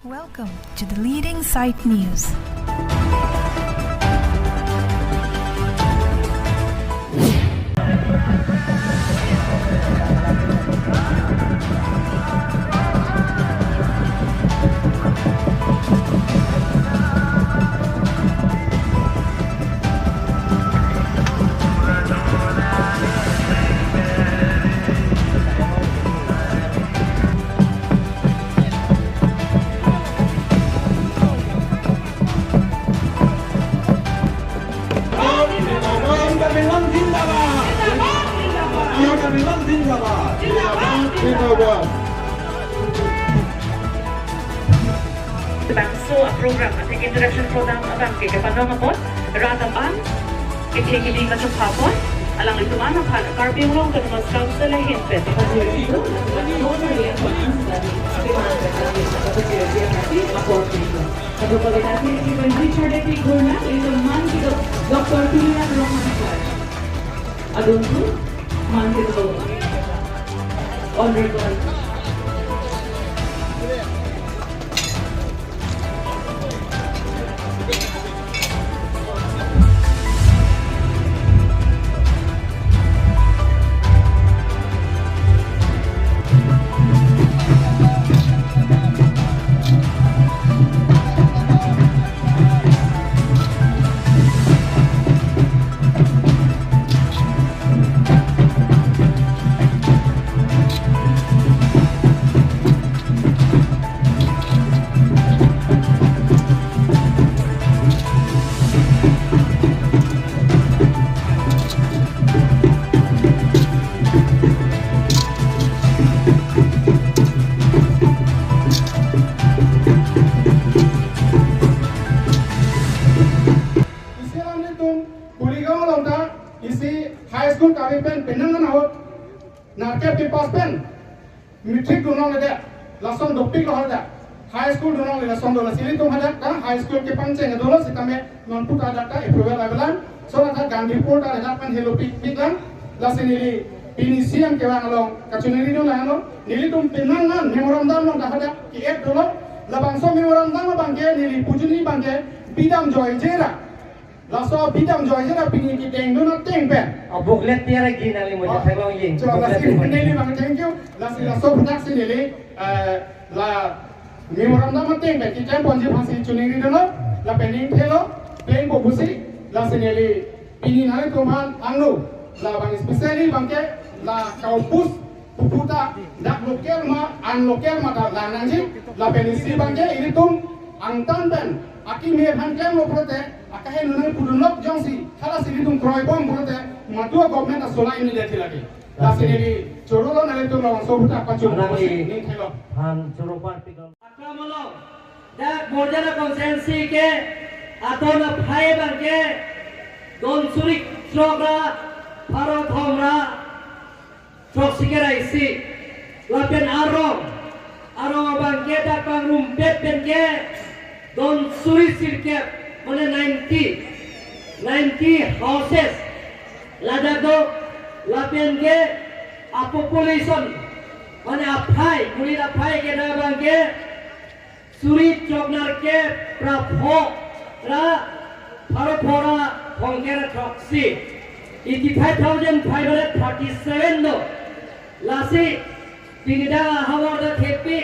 Welcome to the Leading Site News. Bangso program at introduction program abang ke panahon ratapan ikikili ka sa hapon alang ito man ang carping room kan mas council ay hinpet Aduh pagkatapos Ivan Richard at Igorna ito man dito Dr. Pilihan Romanisar Aduh po man dito honorable high school kami pen penangan awak narket di pas pen matric donong leda langsung dopik lah ada high school donong leda langsung dola sini tu ada kan high school ke panceng dola sekame non puta ada ka approval avalan so ada Gandhipur ada kan hello pik lan langsung ini pinisian ke wang long kacuniri dola ano nili tum penangan memorandum long ada ki ek dola labangso memorandum bangke nili pujuni bangke bidam joy jera laso bidang joy jera pini ki teng do na teng pen booklet tiara gina li mo jay long ying so lasi neli bang thank you lasi laso production neli la memorandum teng pen ki teng ponji phasi chuning ri do la pending thelo teng bo busi lasi neli pini nai to man anglu la bang especially bangke la kampus puputa dak lokal ma an lokal ma da lananji la penisi bangke ini tum angtan pen aki me bangke lo prote akahe nunai pudunok jongsi kala sini tum kroy bom prote matua government asola ini deti lagi la sini di chorolo nale tum lawan sobuta pacu ni thelo han choropan pigam akramalo da morjana konsensi ke atona phai bangke don surik trogra pharo thomra trok sikera isi lapen aro bangke da kang rumpet bangke don surik sirke mana 90 houses lada do lapen ke a population mana aphai kulit aphai ke da bangke suri choknar ke prapho ra phara phongera troksi 85,537 do lasi tingda hawar da thepi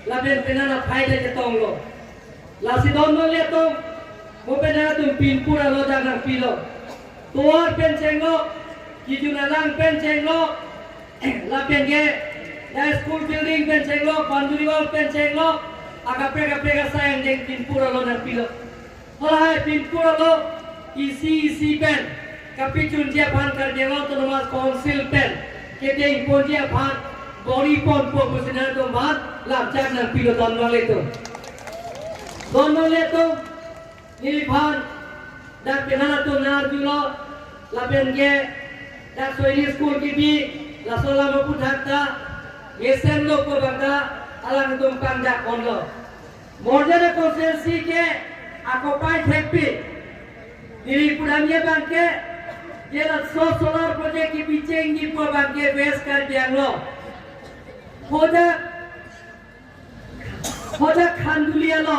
lapen penana phai da jetong lo lasi don no le to Mupena tum pinpura lo jangan pilo, tuar pencenglo, kijuna lang pencenglo, lapen ge, ya school building pencenglo, panduriwal pencenglo, agak pega sayang jeng pinpura lo dan pilo. Halai pinpura lo isi pen, kapi cunjia pan kerjelo tu nama konsil pen, keteng ponjia pan, bori pon musina tu ban, lapjak dan pilo don itu. Niliphan dak penana tu nar julo lapen ge dak soini school kibi la sola mo puthakta yesen lo ko bangda alang tum panda kondo morjana konsensi ke ako pai thekpi diri pudamye bangke jela solar project ki bichengi po bangke base kar dianglo hoda hoja khandulia lo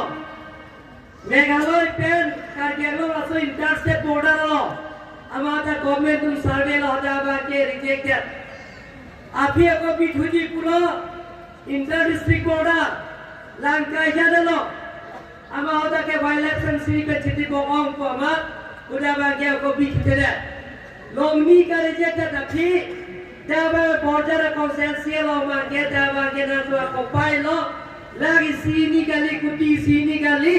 Meghalaya pen kargelo aso interstate border lo amata government tum survey lo hoja ba ke rejected aphi ko bithuji pulo inter district border langkai jada lo ama hoja ke violation siri pe chiti ko ong ko ama udah ba ke ko bithude lomni ka rejected aphi daba border consensus lo ma ke daba ke na to ko pai lo lagi sini kali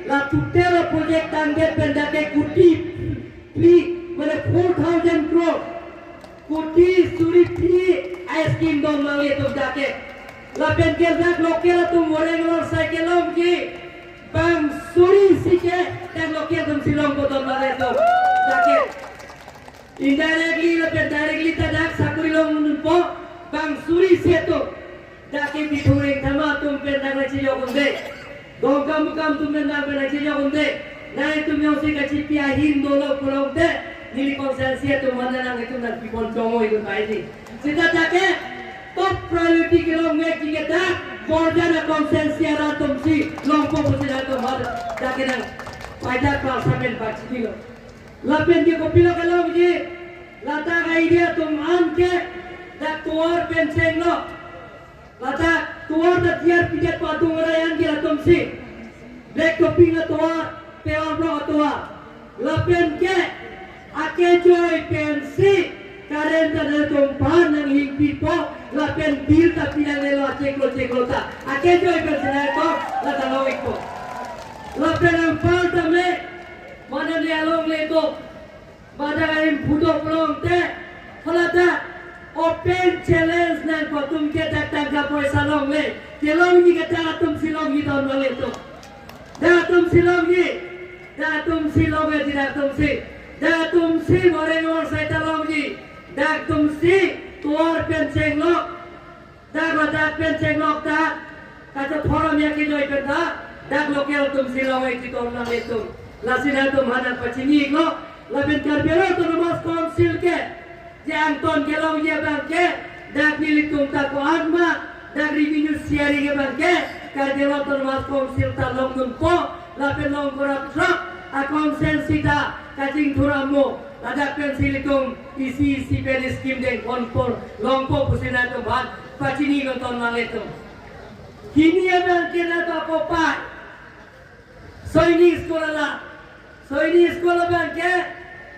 la tutela project tangge pendake kuti pli mane 4,000 crore kuti suri pli ice cream don mali to dake la penkel dak lokela tu morengor cycle om ki bang suri sike tak lokela tum silong ko don mali to dake indirectly la directly ta dak sakuri long po bang suri se to dake bitureng thama tum pendang na chiyo kunde dongkam kam tum pendang na chiyo kunde nai tum yo se ka chipia hin dolo kulongde nili konsensia tum manana ngitu na pipon jongo itu baidi sita dake top priority kilong me kigeta border konsensia ra tum si longpo busina tum har dake nang paida parliament bachini lo lapen ke kopilo kalong ji lata idea tum anke dak tuar penseng lo lata tuar da tiar pijet patung rayan dia tumsi black coping tuar peor bro tuar lapen ke ake joy pensi karen da tumpan nang hing pipo lapen bil ta pinang lelo ceklo ta ake joy pensi na to lata lawik ko lapen ang falta me mana dia long leto badai phuto prong te halata open challenge nan ko tum ke tak ka paisa long le kelong ni ka ta tum silong ni don le to da tum silong ni da tum silong e da tum si more nor sai ta long ni da tum si tuar pen cheng lo da pen cheng lo ta ka ta thoram ya ki joi pen da da lokel tum silong e ki don le to la sina tum hana pachini lo la ben karbero to mas council ke yang ton kelong ye bangke dak nilitung ta ko arma dak revenue sharing ye bangke kardelo ton mas council ta long dun po la pen long korak truk a konsensita kajing thuramo dak pen silitung isi pen scheme den konpor long po pusina to bhat pachini go ton male to kini ye bangke na to ko pa soini skola bangke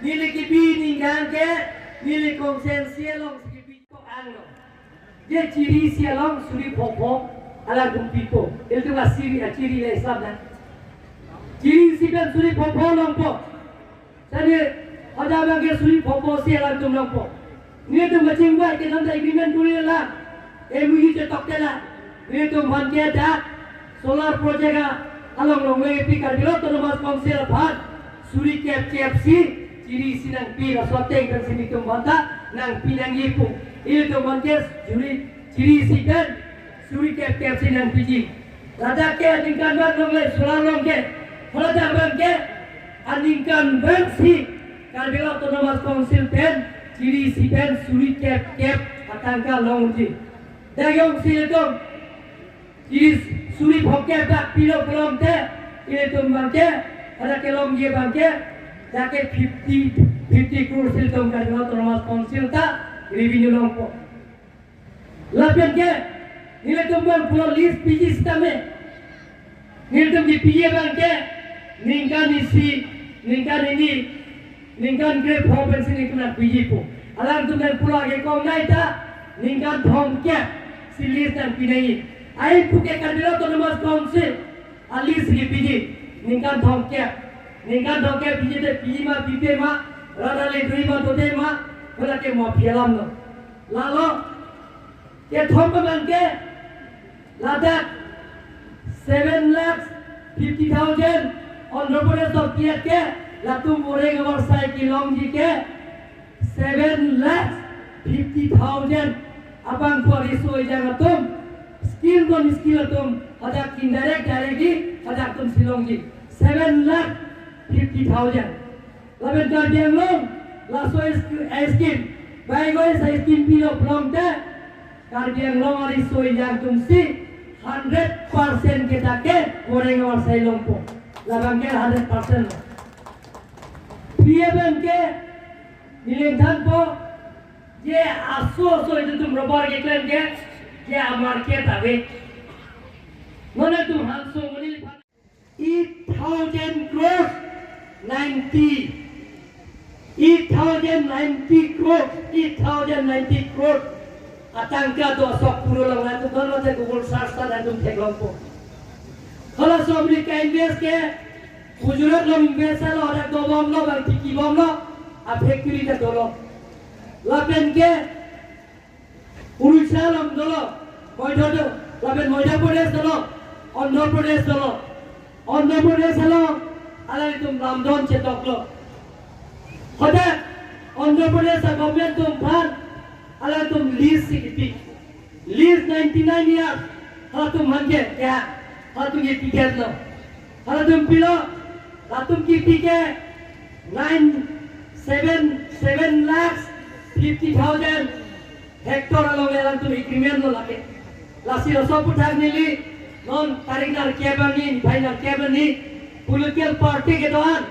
niliki bi ningangke nili konsensia long sipi ko anglo ye ciri sia long suri popo ala dumpipo itu la ciri le sabna ciri sipen suri popo long po tadi ada bagi suri popo sia la tum long po ni tu macing buat ke dalam agreement dulu la MOU je tokela ni tu manke da solar project along long way pikar bilo to mas konsil bhat suri KFC ciri sinang pi rasoteng dan sini tum banta nang pinang yipu itu mantes ciri sikan suri kep sinang piji rada ke adingkan ban longle sulalong ke rada bangke adingkan ban si kalbela autonomous council pen ciri sikan suri kep atangka longji dagong siletom ciri suri bhokke bak pilo kolom te itu bangke ada kelong ye bangke dake 50 crore siltom ka autonomous council ta revenue long po lapen ke nile tumban pulo list piji stame nile tum di piji bangke ningkan isi ningkan ini ningkan grade province ni kuna piji po alam tumban pulo age kom nai ta ningkan thom ke silis dan pinai ai puke kadilo autonomous council alis ni piji ningkan thom ke ningkan doke piji de piji ma pipe ma rada le dui ma tote ma pula ke mo pielam no lalo ke thom bangke lada 7,50,000 Andhra Pradesh of ke latu moreng amar sai kilong ji ke 7,50,000 abang ko riso jang tum skill kon skill tum ada indirect directly ada tum silong ji 7,50,000 laben ka diang long laso skin bai goi sai skin pilo plong ta kar diang long ari soi jang tum si 100% kita ke goreng awal saya lompo. Labang ke 100%. Dia bangke miling tanpo je aso itu tum robar ke klaim ke je amar ke tabe. Mana tum hanso muni 8,000 crores 8,090 crores atangka to sok puro lang na to dono te Google search ta dan tum teglompo. Kalau sobri ka invest ke Gujarat lo invest lo ada dobom lo bang tiki bom lo a factory ta dolo. Lapen ke Urusha lo dolo. Moido do lapen Moida Pradesh dolo. Andhra Pradesh dolo. Andhra Pradesh lo ala tum Ramdon chetok lo. Hoda Andhra Pradesh government tum phan ala tum lease sikiti. Lease 99 years. Hala tum hange kya? Hala tum ye ticket lo. Hala tum pilo. Hala tum ki ticket 7 lakhs 50,000 hectare along elang tum agreement lo lake. Lasi raso puthak nili non taringar kebani final kebani political party ke doan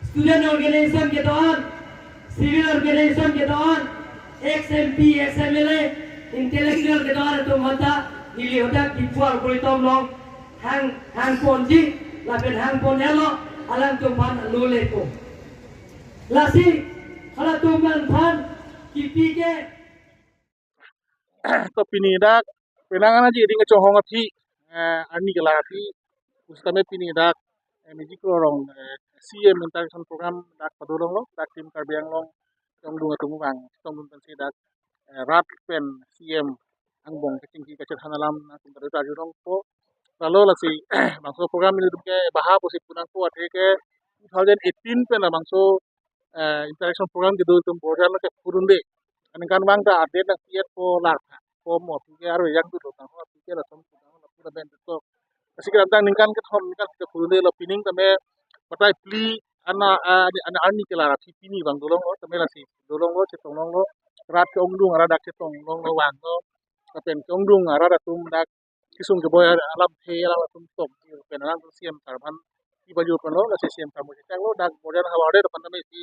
student organization ke doan civil organization ke doan XMP XMLA intellectual ke doan tu mata nili hoda kipuar politom long hang ponji lapen hang ponelo alam tu pan lule ko lasi hala tu man pan kipi ke to pinidak penangan aja dengan cohong api ani kelati ustame pinidak miji korong CM interaction program dak padolong lo dak tim karbiang long tong dunga tumubang tong dun pensi dak rat pen CM angbong kecing ki kacet hanalam na tim pada jurong po lalu lasi bangso program ini dum ke baha posip punang ko ate ke 2018 pen bangso interaction program ke dul tum border ke kurunde kan bang ta update na kiat ko lar ko mo pi aro yang tu ta ho pi ke la tom ko na pura ben to kasi kan tang ningkan ke thom ningkan ke kurunde lo pining tame patai pli ana ani ke lara pi pini bang dolong lo tame la si dolong lo chetong long lo rat ke ongdung ara dak chetong long lo wang lo kapen ke ongdung ara da tum dak kisung ke boy alam he ala tum tok pen ala siam tarban ti baju pen lo la si siam tamu chang lo dak border hawade depan tame si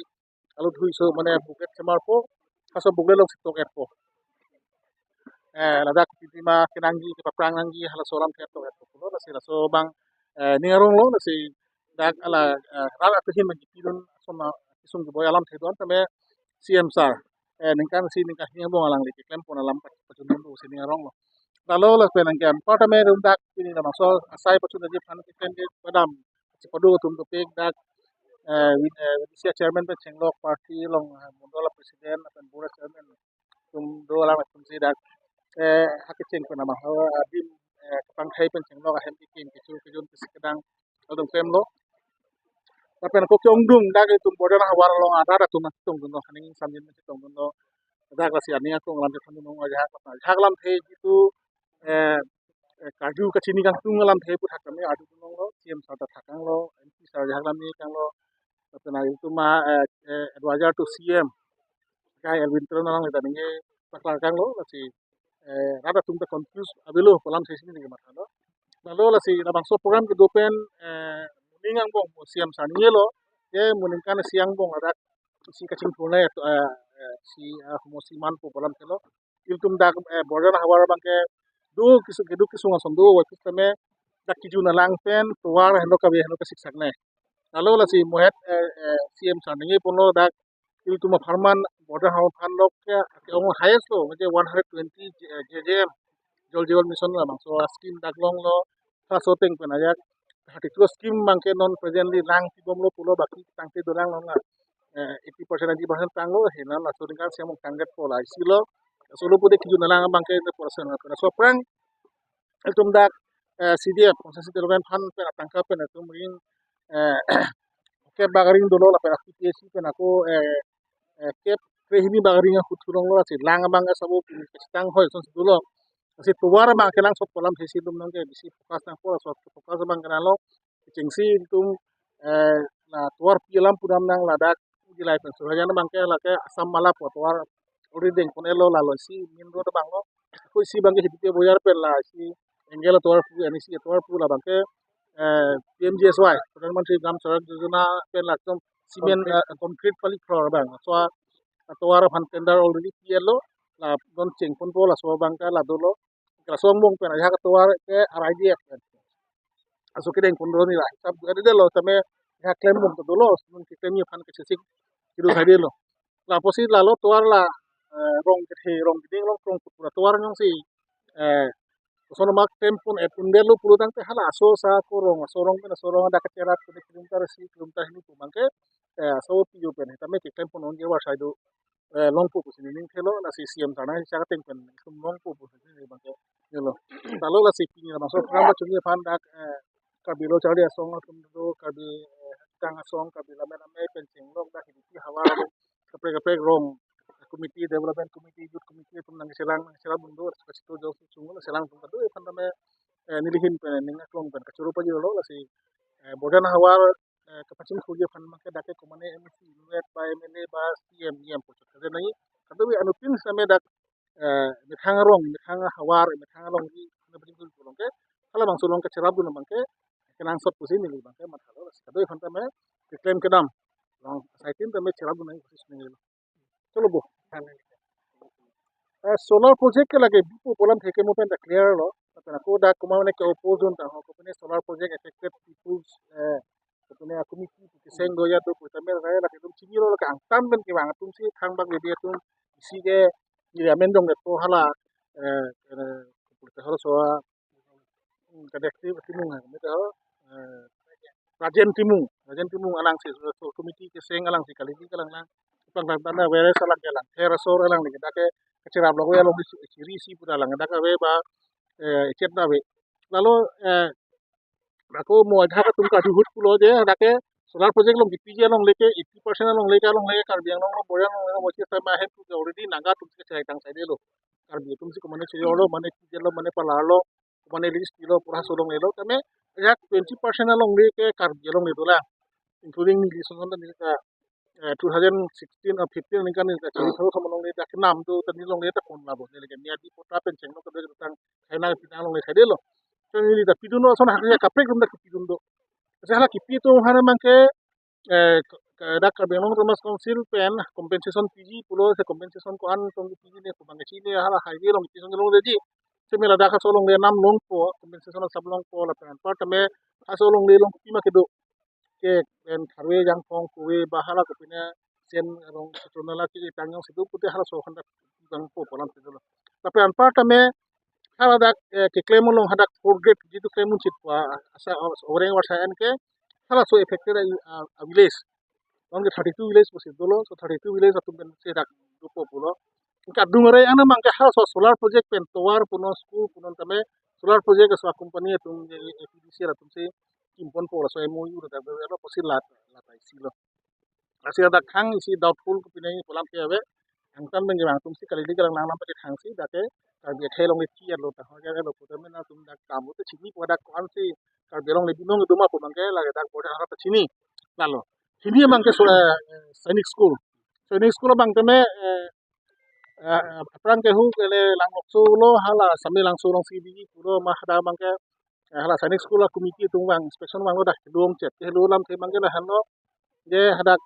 alu dhui so mane buket semar po kaso bugle lo sitok epo ladak titima kenanggi ke paprang nanggi hala solam keto epo lo nasi laso bang ningarong lo nasi dak ala rala tuhin magi pidun soma kisung ke boy alam thedon tame CM sar ningkan si ningkah ningbong alang liki klem pon alam pacundun do si ningarong lo lalu lo penangkan patame rundak ini nama so asai pacundun je phan kiken je padam padu tum to pek dak Indonesia chairman pen Chenglok party long mundola presiden akan board chairman tum do alam tum si dak hakiceng pen nama adim kapang khai pen Chenglok ahem ikin kichu kijun kisikadang adung pem lo tapi ko kyongdung dak tum border hawar long ada tum tum do haning samjin tum do dak lasi ania ko ngalam tum no jaglam the gitu kaju kacini kang tung ngalam the pu thakame adu tum lo CM sarta thakang lo MP sar jaglam ni kang lo Tena itu mah advisor to CM kai Elvin Tron orang itu nih paklar kang lo lasi rada tumta confuse abelo kolam sesi ni gimana lo lalu lasi nabang so program ke dopen ningang bong CM saniye lo ye muningkan siang bong ada si kacing puna ya si si man po kolam telo iltum dak border hawar bang ke do kisu ngason do waktu teme dak kiju na lang pen tuar hendo kabe hendo kasik sakne lalu lah si muhet CM sandingi pun lo dak itu mah farman border hawan fan lo ke ong highest lo macam 120 JJM jol mission lah bang so skim dak long lo kasoteng pen aja hati tu skim bang ke non presently lang ti bom lo pulo baki tangte dolang lo lah 80% 90% tang lo henan lah so dengan siam tangget pola silo solo pude kiju nalang bang ke persen lah so prang itu dak CDF konsesi development fund pen tangkap pen itu mungkin kep bagaring dolo la pera PTC pen ako kep krehimi bagaring aku turong lo si lang bang sabu stang hoy son dolo si tuwara bang kelang sot kolam sesi dum nang ke bisi fokus nang ko so fokus bang kanalo cengsi tum la tuwar pilam pudam nang ladak dilai pen so jana bang ke la ke asam mala po tuwar ori deng kon elo la lo si min ro bang lo ko si bang ke hidup boyar pen la si Enggel tuar pu NEC tuar pu lah bangke PMGSY Perdana Menteri Gram Sadak Yojana pen laksam simen concrete palik pro bang so tuar pan tender already yellow la don cheng pun po la so bangka la dolo la so mong pen ha tuar ke RIDF aso kideng pun ni la sab ada de lo tame ha claim mong dolo mun ki claim pan ke sik kidu thai lo la posi la lo tuar la rong ke rong kideng lo rong pura tuar nyong si sono mak tempun undelo pulutang te hala aso sa korong sorong pena sorong ada kecerat ke kilometer ini tu bangke so piu pen tame ke tempun on jewa saidu longpu pusini ning thelo la si siam sana sa ka tempen kum longpu pusini bangke yelo talo la si pini la so kamba chungi pan dak kabilo chari asong tum do kabi tang asong kabila mena me penceng lok dak hi hawa kapre rong committee development committee youth committee tum nang selang bundur situ jo sungul selang tum kadu pan tame nilihin pen ning aklong pen kacuru pa jolo la si bodan hawar kapacin kuje pan make dake komane MC net by MLA ba CM yam pucuk kade nai kadu anu tin same dak mithang rong mithang hawar mithang long di napajin kul pulong ke kala bang sulong ke cerab dun bangke kenang sot pusin ni bangke mat halo kadu pan tame claim kedam long saitin tame cerab dun nai pusis ni chalo bo solar project ke lage bipu polam theke mo pen clear lo tapena ko da kuma ne ke opposition ta ho ko pene solar project affected people's ko pene committee ke sengo ya to ko tamer ra la ke tum chini lo ka angtam ben ke bang tum si thang bag le dia tum isi ke ni amen dong to hala ko halo so ka dekti timung ha me to rajen timung alang si so committee ke seng alang si kali ni kalang lang pang tanda were salang jalan hera sor alang ni kita ke cerap lagu ya lo ciri si pura lang da ka we ba chet na we lalu aku mau ada ka tum ka hut pulo je da ke solar project long pije long leke 80% long leke karbiang long boyang long mo che ma he tu already naga tum ke chai tang sai de lo karbi tum si ko mane che lo mane pije lo mane pala lo mane list kilo pura so long lo tame ya 20% long leke karbi long le la including ni list on ni ka 2016 or 15 ni kan ni ka chiri tho khamong ni dak nam tu tan ni long ni ta kon la bo ni ke nia di pota pen cheng no ka de tang khaina pinang long le khai de lo so ni da pidun no son ha ya kapre kum da pidun do sa hala ki pi to hana mang ke da ka belong romas council pen compensation pg pulo se compensation ko an tong pg ne ko mang chi ne hala hai de long ti song long de ji se mela da ka so long le nam long po compensation sab long po la pen pa ta me aso long le long pi ma ke do ke en tharwe jang pong kuwe bahala ko pina sen rong tonala ki tangyong sidu pute hala so khanda jang po polam sidu tapi anpa tame hala dak ke claim long hadak forget jitu claim chit pa asa oreng warsa en ke hala so affected a village long 32 village po sidu lo so 32 village atum ben se dak dupo pulo ka dungare ana mangke hala so solar project pen towar puno school puno tame solar project so company tum APDC atum se impon po so MOU da ba posil lat latai silo asia da khang isi doubtful ko pinai polam ke ave angtan ben jang tum si kali digalang nang lam pa khang si da ke ka be thelong le ki lo ta ho ja lo ko me na tum da kamu te chini ko da kon si ka belong le binong du ma po mangke la da ko da ta chini lalo chini mangke so sainik school bang teme aprang ke hu le lang lokso lo hala sami lang so long si bi puro ma da mangke hala sainik school la committee tung bang inspection bang da dum chet ke lu lam the mangke la halo je hadak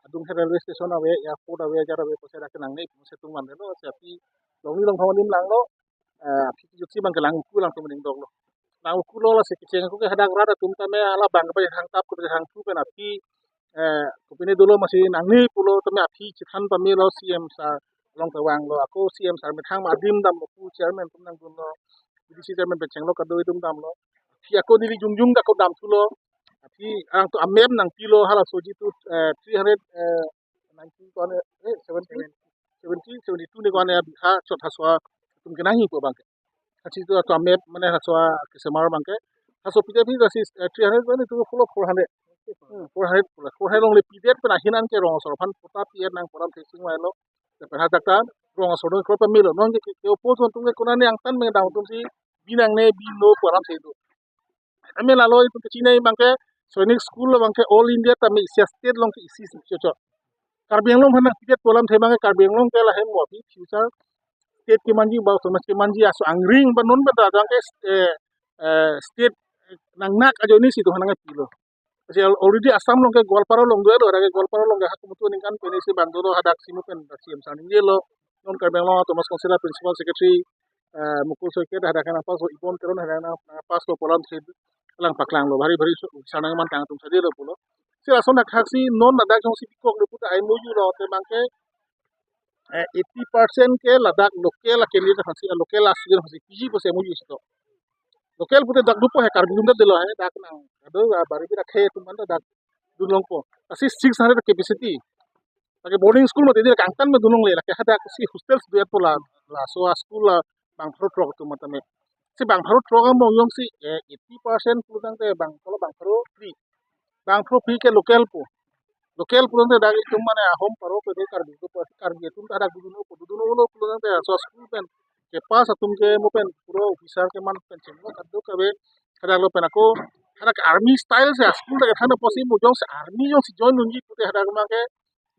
adung railway station awe airport awe jara awe pose dak nang nei pose tung man lo sapi long ni long thong nim lang lo ki jutsi bang ke lang ku lang tum ning dong lo lang ku lo la se ki cheng ku ke hadak rada tum ta me ala bang pa hang tap ku hang tu pe na pi ku pine dulu masih nang ni pulo ta me api chithan pa me lo CM sa long ta wang lo aku CM sa me thang ma dim dam ku chairman tum nang dun lo BDC chairman pe cheng lo ka doi tum dam lo fi aku dili jungjung da ko dam tu lo api ang tu amem nang kilo hala soji tu 390 kon 72 ni kon ya ha chot haswa tum kenang hi ko bang ke achi tu amem mane haswa ke semar bang ke haso pide phi rasi 300 kon tu full 400 400 long le pide pe na hinan ke rong sor phan pota pi nang poram thesing wa lo te pa ta rong sor ko pa milo nong ke opposition tum ke konane ang tan me dang tum si binang ne bi no poram se tu ame lalo itu ke chinai bang ke sainik school bang ke all india ta me state long ke isi chocho karbiang long bhanang pide polam the bang ke karbiang long ke la hem mo future state ke manji bau sama ke manji aso angring banon benda dang ke state nang nak ajo ni situ hanang pilo. Kasi already Assam long ke Gwalpara long do ada ke Gwalpara long hak mutu ning kan penisi bandoro hadak simu pen CM saning lo non karbeng lo Thomas Konsela principal secretary mukul soike hadak kan apa so ipon teron hadak na pas lo polan sid lang paklang lo bari bari sanang man tang tum sadi lo pulo. Si ason nak hak si non hadak jong si pikok lo puta ai muju lo te bangke 80% ke ladak local akeli ta hasi local asli hasi piji pose muju sito. Local pute dak dupo he karbunda dilo he dak nang ado bari bi rakhe tuman dak dunong po asi 600 capacity lagi boarding school mate dia kangtan me dunong le laki hada si hostels duet pola la so school la bang pharo trok tu matame si bang pharo trok mo yong si 80% pulang te bang polo bang pharo free ke local pulang te dak tum mane home paro pe de kar du po kar ge tum dak duno lo pulang te so school pen ke pas atum ke mo pen puro officer ke man pen chenglo kaddo kabe kada lo pen ako kada army style se school da thana posi mo jong se army jong si join nunji pute hada ma ke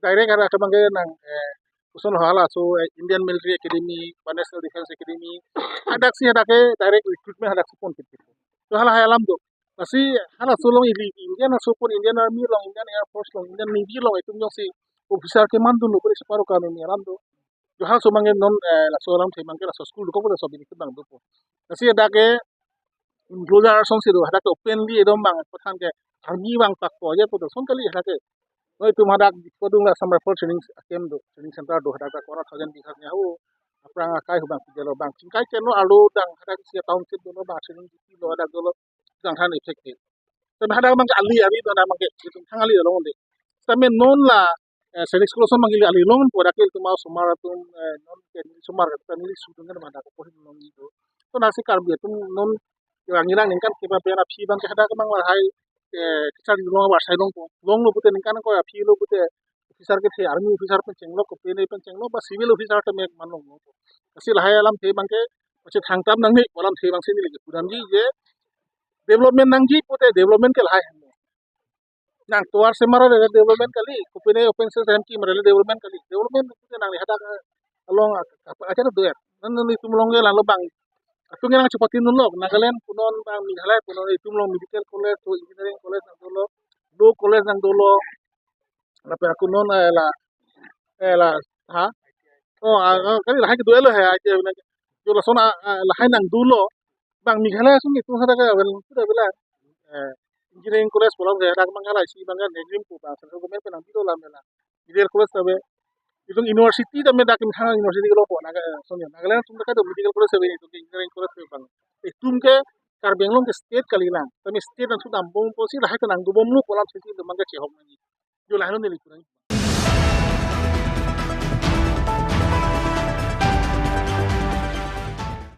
direct ada kemangge nang usul hala so Indian Military Academy, National Defense Academy, ada sih ada ke direct recruitment ada pun gitu. So hala halam do. Kasi hala so long Indian so pun Indian Army long Indian Air Force long Indian Navy long itu nyong si officer ke mandu no pare separuh kami ni alam do. Jo hal so mangge non la so lam the mangge la so school ko pun so binit bang do. Kasi ada ke enclosure song si do ada ke openly edom bang pathan ke army bang tak ko je pun son kali ada ke Noi tu madak podung la summer for training kem do training center do hada kora 1000 bihak nya ho aprang akai hu bang jelo bang cingkai ken no alu dang hada sia township do no ba training di lo hada do lo dang than effective ten hada mang ali ari do na mang ke itu thang ali lo ngonde tame non la senior school so mang ali long po rakil tu mau sumar tum non ke sumar tan ni su tu ngan ma da ko hin long ni do to na si kar bi tum non yang ngilang kan ke ba pena phi bang ke hada ka mang war hai kisar di long war sai long lo pute ning kan ko phi lo pute officer ke the army officer pen chenglo ko pene pen chenglo ba civil officer ta mek man long ko asi lahai alam the bang ke pache thangtam nang ni walam the bang se ni le puram ji je development nang ji pute development ke lahai nang tuar se mara le development kali ko pene open source ham ki mara le development pute nang le hada along acha do ya nan ni tum long le lang lo bang Aku ngira cepatin dulu, Nagaland punon bang Meghalaya punon itu belum medical college, to engineering college nang dulu, law college nang dulu, tapi aku non la, ha, oh, kali lahai kedua lo ya, aja jo lasona lahai nang dulu, bang Meghalaya sung itu sada ka, sudah bela, engineering college pulang saya, dak Meghalaya si bangga negeri ku bang, saya gomer penang itu lah bela, medical college tapi itu university tapi dak Meghalaya university kalau po naga sonya Nagaland sung ka do medical college tapi itu engineering college bang itu ke karbeng long ke state kalilang tapi state nang sudah bom posi lahai nang do bom lu polam sisi do mangga chehok nang jo lahai no ni likurang